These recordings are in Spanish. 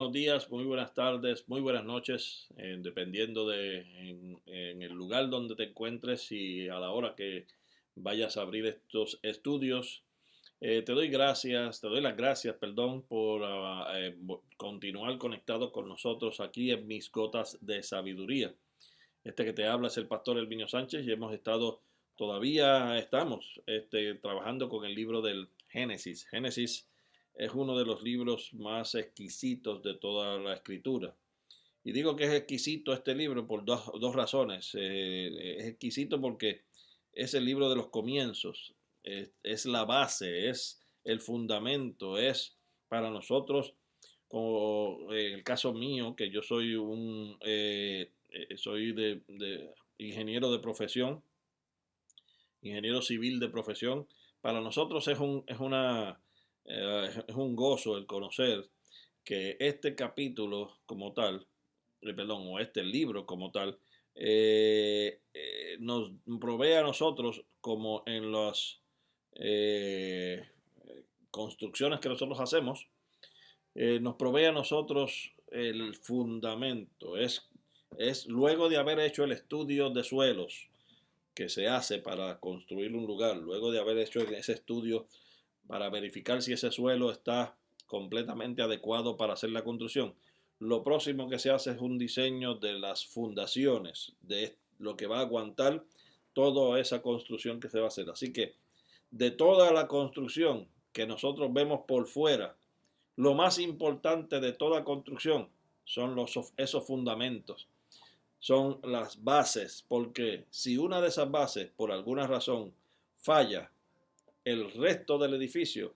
Buenos días, muy buenas tardes, muy buenas noches, dependiendo en el lugar donde te encuentres y a la hora que vayas a abrir estos estudios. Te doy las gracias, perdón, por continuar conectado con nosotros aquí en Mis Gotas de Sabiduría. Este que te habla es el pastor Elvinio Sánchez y estamos trabajando con el libro del Génesis. Génesis es uno de los libros más exquisitos de toda la escritura. Y digo que es exquisito este libro por dos razones. Es exquisito porque es el libro de los comienzos, es la base, es el fundamento, es para nosotros, como en el caso mío, que yo soy de ingeniero de profesión, ingeniero civil de profesión. Para nosotros es un gozo el conocer que este capítulo como tal, o este libro como tal, nos provee a nosotros, como en las eh, construcciones que nosotros hacemos, nos provee a nosotros el fundamento. Es luego de haber hecho el estudio de suelos que se hace para construir un lugar, luego de haber hecho ese estudio para verificar si ese suelo está completamente adecuado para hacer la construcción. Lo próximo que se hace es un diseño de las fundaciones, de lo que va a aguantar toda esa construcción que se va a hacer. Así que de toda la construcción que nosotros vemos por fuera, lo más importante de toda construcción son esos fundamentos, son las bases, porque si una de esas bases por alguna razón falla, el resto del edificio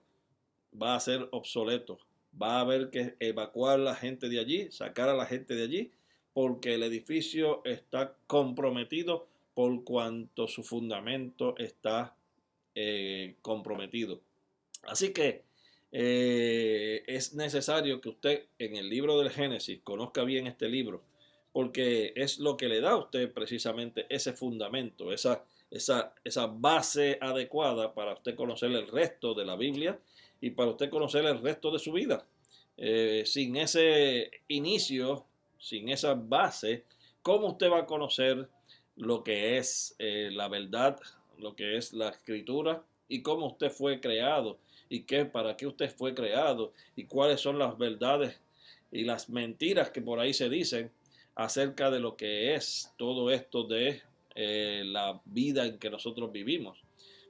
va a ser obsoleto. Va a haber que evacuar a la gente de allí, sacar a la gente de allí, porque el edificio está comprometido por cuanto su fundamento está comprometido. Así que es necesario que usted en el libro del Génesis conozca bien este libro, porque es lo que le da a usted precisamente ese fundamento, esa base adecuada para usted conocer el resto de la Biblia y para usted conocer el resto de su vida. Sin ese inicio, sin esa base, ¿cómo usted va a conocer lo que es la verdad, lo que es la escritura y cómo usted fue creado y para qué usted fue creado y cuáles son las verdades y las mentiras que por ahí se dicen acerca de lo que es todo esto de la vida en que nosotros vivimos?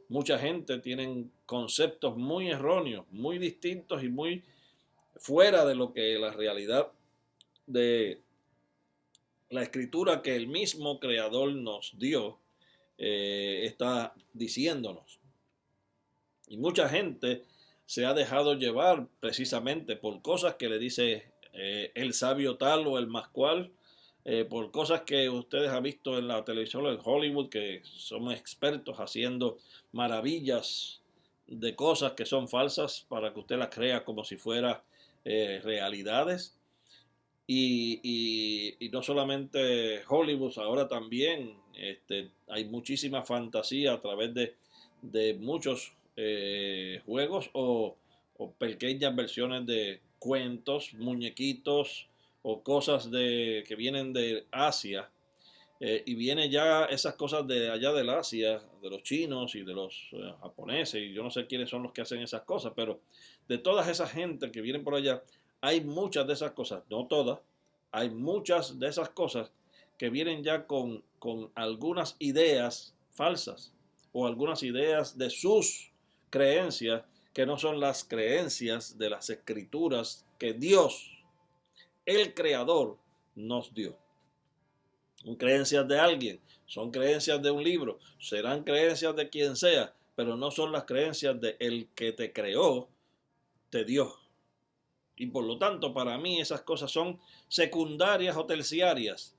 Mucha gente tiene conceptos muy erróneos, muy distintos y muy fuera de lo que la realidad de la escritura que el mismo creador nos dio está diciéndonos. Y mucha gente se ha dejado llevar precisamente por cosas que le dice el sabio tal o el más cual, por cosas que ustedes han visto en la televisión en Hollywood, que son expertos haciendo maravillas de cosas que son falsas para que usted las crea como si fueran realidades. Y no solamente Hollywood, ahora también hay muchísima fantasía a través de muchos juegos o pequeñas versiones de cuentos, muñequitos o cosas que vienen de Asia. Y vienen ya esas cosas de allá del Asia, de los chinos y de los japoneses, y yo no sé quiénes son los que hacen esas cosas, pero de todas esas gente que vienen por allá, hay muchas de esas cosas, no todas, hay muchas de esas cosas que vienen ya con algunas ideas falsas o algunas ideas de sus creencias que no son las creencias de las escrituras que Dios, el Creador, nos dio. Son creencias de alguien, son creencias de un libro, serán creencias de quien sea, pero no son las creencias de el que te creó, te dio. Y por lo tanto, para mí esas cosas son secundarias o terciarias.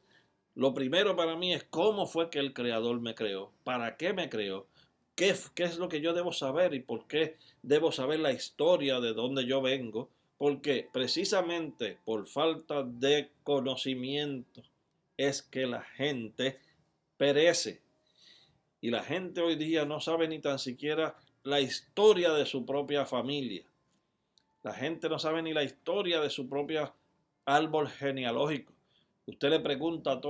Lo primero para mí es cómo fue que el creador me creó, para qué me creó, qué es lo que yo debo saber y por qué debo saber la historia de dónde yo vengo, porque precisamente por falta de conocimiento es que la gente perece. Y la gente hoy día no sabe ni tan siquiera la historia de su propia familia. La gente no sabe ni la historia de su propia árbol genealógico. Usted le pregunta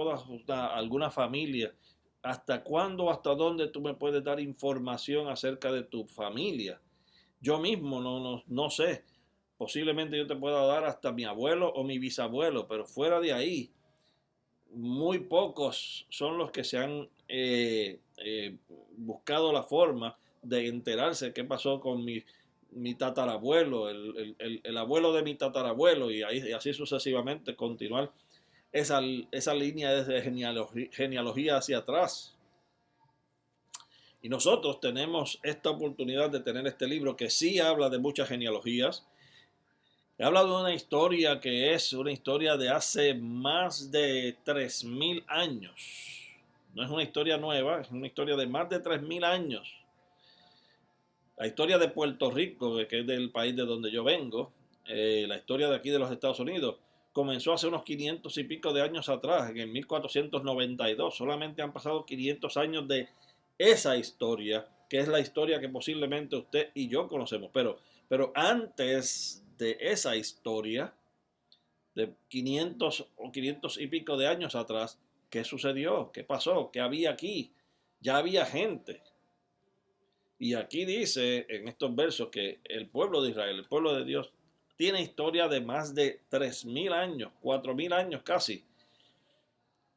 a alguna familia, ¿hasta cuándo o hasta dónde tú me puedes dar información acerca de tu familia? Yo mismo no sé. Posiblemente yo te pueda dar hasta mi abuelo o mi bisabuelo, pero fuera de ahí, muy pocos son los que se han buscado la forma de enterarse qué pasó con mi tatarabuelo, el abuelo de mi tatarabuelo, y así sucesivamente continuar esa línea de genealogía hacia atrás. Y nosotros tenemos esta oportunidad de tener este libro que sí habla de muchas genealogías. Habla de una historia que es una historia de hace más de 3000 años. No es una historia nueva, es una historia de más de 3000 años. La historia de Puerto Rico, que es del país de donde yo vengo, la historia de aquí de los Estados Unidos, comenzó hace unos 500 y pico de años atrás, en el 1492. Solamente han pasado 500 años de esa historia, que es la historia que posiblemente usted y yo conocemos. Pero antes de esa historia, de 500 o 500 y pico de años atrás, ¿qué sucedió? ¿Qué pasó? ¿Qué había aquí? Ya había gente. Y aquí dice en estos versos que el pueblo de Israel, el pueblo de Dios, tiene historia de más de 3000 años, 4000 años casi.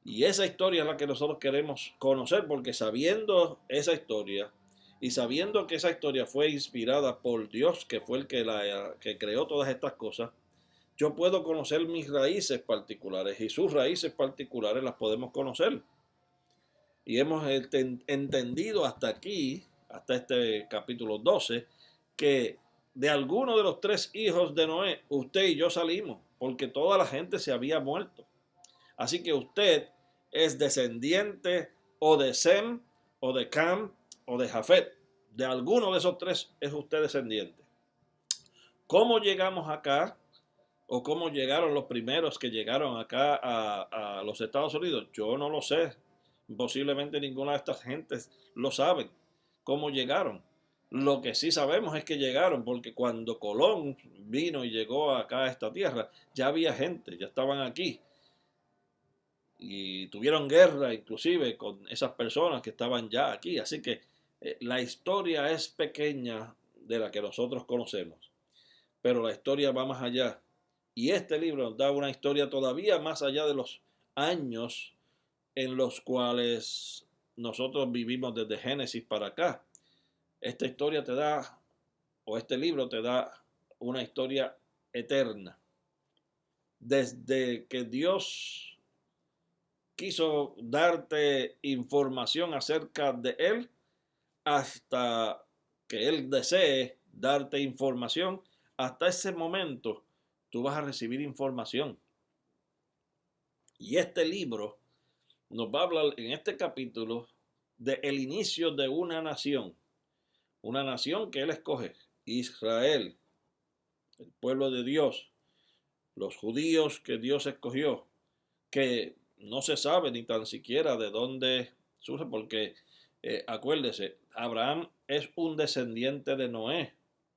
Y esa historia es la que nosotros queremos conocer, porque sabiendo esa historia y sabiendo que esa historia fue inspirada por Dios, que fue el que creó todas estas cosas, yo puedo conocer mis raíces particulares, y sus raíces particulares las podemos conocer. Y hemos entendido hasta aquí, hasta este capítulo 12, que de alguno de los 3 hijos de Noé, usted y yo salimos, porque toda la gente se había muerto. Así que usted es descendiente o de Sem, o de Cam, o de Jafet. De alguno de esos 3 es usted descendiente. ¿Cómo llegamos acá? ¿O cómo llegaron los primeros que llegaron acá a los Estados Unidos? Yo no lo sé. Posiblemente ninguna de estas gentes lo saben. ¿Cómo llegaron? Lo que sí sabemos es que llegaron, porque cuando Colón vino y llegó acá a esta tierra, ya había gente, ya estaban aquí. Y tuvieron guerra inclusive con esas personas que estaban ya aquí. Así que la historia es pequeña de la que nosotros conocemos, pero la historia va más allá. Y este libro nos da una historia todavía más allá de los años en los cuales nosotros vivimos desde Génesis para acá. Esta historia te da, o este libro te da una historia eterna. Desde que Dios quiso darte información acerca de Él, hasta que Él desee darte información, hasta ese momento tú vas a recibir información. Y este libro nos va a hablar en este capítulo del inicio de una nación que Él escoge, Israel, el pueblo de Dios, los judíos que Dios escogió, que no se sabe ni tan siquiera de dónde surge, porque acuérdese, Abraham es un descendiente de Noé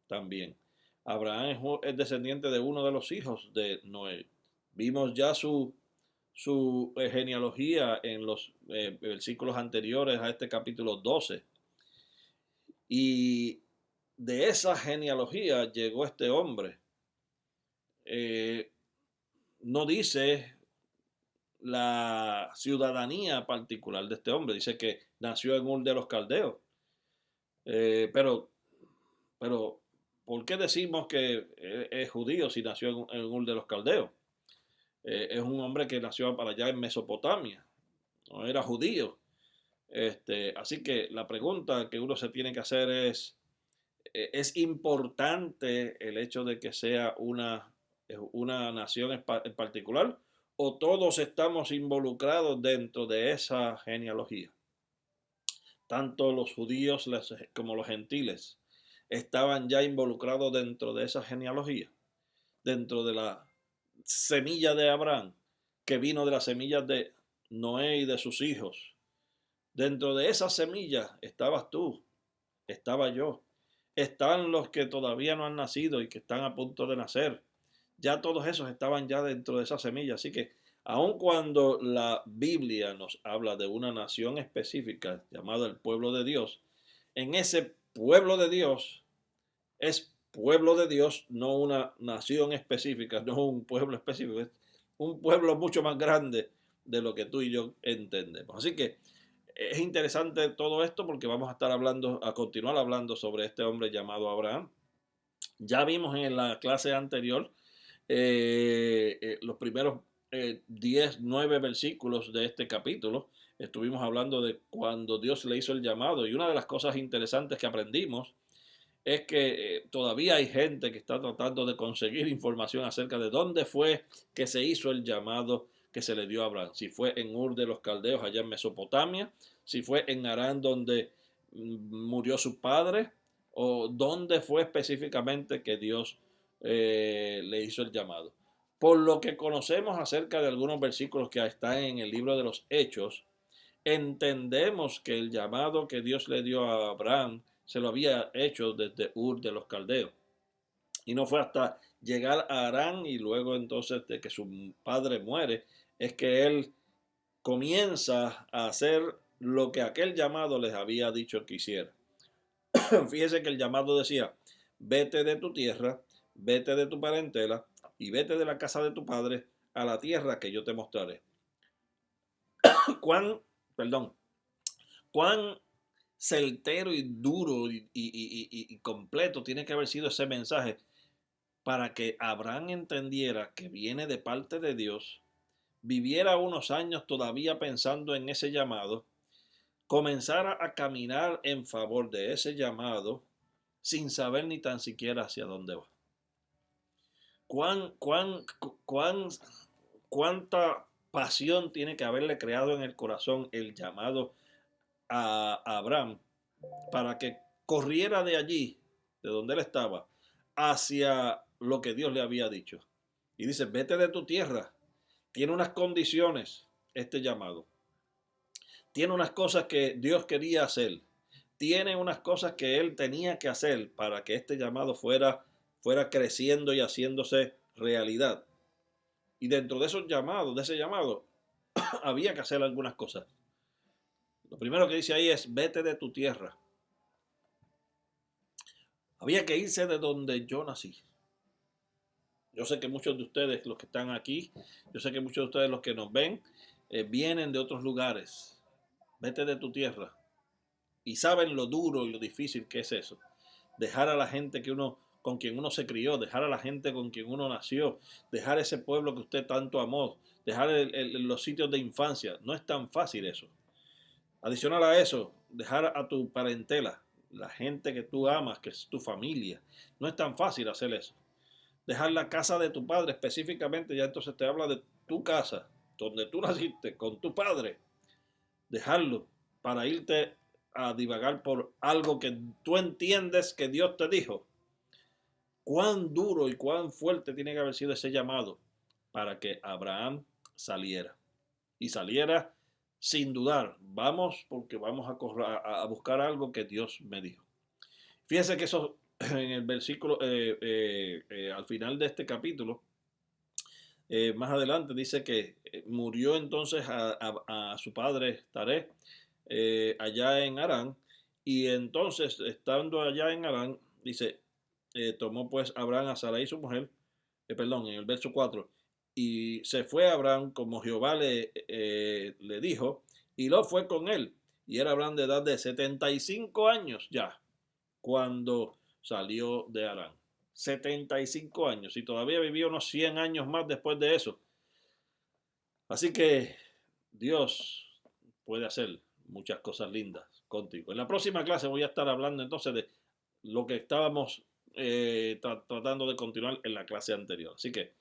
también. Abraham es descendiente de uno de los hijos de Noé. Vimos ya su genealogía en los versículos anteriores a este capítulo 12. Y de esa genealogía llegó este hombre. No dice la ciudadanía particular de este hombre, dice que nació en Ur de los Caldeos. Pero, ¿por qué decimos que es judío si nació en Ur de los Caldeos? Es un hombre que nació para allá en Mesopotamia, no era judío. Así que la pregunta que uno se tiene que hacer ¿es importante el hecho de que sea una nación en particular, o todos estamos involucrados dentro de esa genealogía? Tanto los judíos como los gentiles estaban ya involucrados dentro de esa genealogía, dentro de la semilla de Abraham, que vino de las semillas de Noé y de sus hijos. Dentro de esa semilla estabas tú, estaba yo. Están los que todavía no han nacido y que están a punto de nacer. Ya todos esos estaban ya dentro de esa semilla. Así que aun cuando la Biblia nos habla de una nación específica llamada el pueblo de Dios, en ese pueblo de Dios es pueblo de Dios, no una nación específica, no un pueblo específico, es un pueblo mucho más grande de lo que tú y yo entendemos. Así que es interesante todo esto porque vamos a estar hablando, a continuar hablando sobre este hombre llamado Abraham. Ya vimos en la clase anterior los primeros 10, 9 versículos de este capítulo. Estuvimos hablando de cuando Dios le hizo el llamado y una de las cosas interesantes que aprendimos es que todavía hay gente que está tratando de conseguir información acerca de dónde fue que se hizo el llamado que se le dio a Abraham. Si fue en Ur de los Caldeos, allá en Mesopotamia, si fue en Harán donde murió su padre, o dónde fue específicamente que Dios le hizo el llamado. Por lo que conocemos acerca de algunos versículos que están en el libro de los Hechos, entendemos que el llamado que Dios le dio a Abraham se lo había hecho desde Ur de los Caldeos. Y no fue hasta llegar a Harán y luego entonces de que su padre muere, es que él comienza a hacer lo que aquel llamado les había dicho que hiciera. Fíjese que el llamado decía, vete de tu tierra, vete de tu parentela y vete de la casa de tu padre a la tierra que yo te mostraré. ¿Cuán, perdón, cuán certero y duro y completo tiene que haber sido ese mensaje para que Abraham entendiera que viene de parte de Dios, viviera unos años todavía pensando en ese llamado, comenzara a caminar en favor de ese llamado sin saber ni tan siquiera hacia dónde va. ¿Cuán, cuánta pasión tiene que haberle creado en el corazón el llamado a Abraham para que corriera de allí, de donde él estaba, hacia lo que Dios le había dicho? Y dice, vete de tu tierra. Tiene unas condiciones este llamado. Tiene unas cosas que Dios quería hacer. Tiene unas cosas que él tenía que hacer para que este llamado fuera creciendo y haciéndose realidad. Y dentro de esos llamados, de ese llamado, había que hacer algunas cosas. Lo primero que dice ahí es, vete de tu tierra. Había que irse de donde yo nací. Yo sé que muchos de ustedes, los que están aquí, yo sé que muchos de ustedes, los que nos ven, vienen de otros lugares. Vete de tu tierra. Y saben lo duro y lo difícil que es eso. Dejar a la gente con quien uno se crió, dejar a la gente con quien uno nació, dejar ese pueblo que usted tanto amó, dejar los sitios de infancia. No es tan fácil eso. Adicional a eso, dejar a tu parentela, la gente que tú amas, que es tu familia. No es tan fácil hacer eso. Dejar la casa de tu padre específicamente, ya entonces te habla de tu casa, donde tú naciste, con tu padre. Dejarlo para irte a divagar por algo que tú entiendes que Dios te dijo. Cuán duro y cuán fuerte tiene que haber sido ese llamado para que Abraham saliera. Y saliera sin dudar. Vamos porque vamos a buscar algo que Dios me dijo. Fíjense que eso en el versículo, al final de este capítulo, más adelante dice que murió entonces a su padre Taré allá en Harán, y entonces estando allá en Harán, dice, tomó pues Abraham a Sarai su mujer, perdón, en el verso 4, y se fue Abraham como Jehová le dijo, y lo fue con él, y era Abraham de edad de 75 años ya, cuando salió de Harán. 75 años, y todavía vivió unos 100 años más después de eso. Así que Dios puede hacer muchas cosas lindas contigo. En la próxima clase voy a estar hablando entonces de lo que estábamos tratando de continuar en la clase anterior. Así que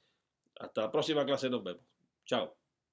hasta la próxima clase nos vemos. Chao.